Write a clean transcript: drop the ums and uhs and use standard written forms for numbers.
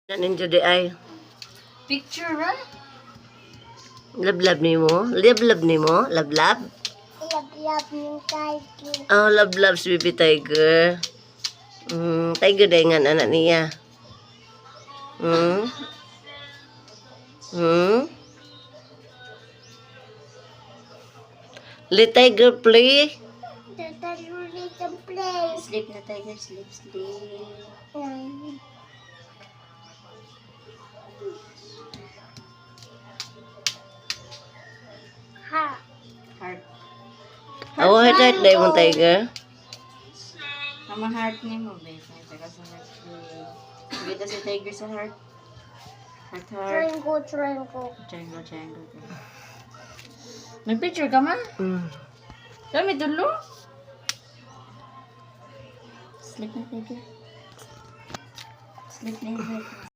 Ninyo di ay. Picture, ha? Lablab ni mo? Lablab ni mo? Lablab? Love yung tiger. Oh, lablab si baby tiger. Tiger dahil nga anak niya. Hmm? Let tiger play. The tiger little play. Sleep na, tiger. Sleep, sleep. Ha. Heart. Oh, heart dahil mo tiger. Mama heart ni mo, babe. Taka sa heart. Bigyan si tiger sa heart. Heart, heart. Triangle. Triangle, triangle. May picture ka man? Kami dulo? Sleep na, tiger. Sleep na, tiger.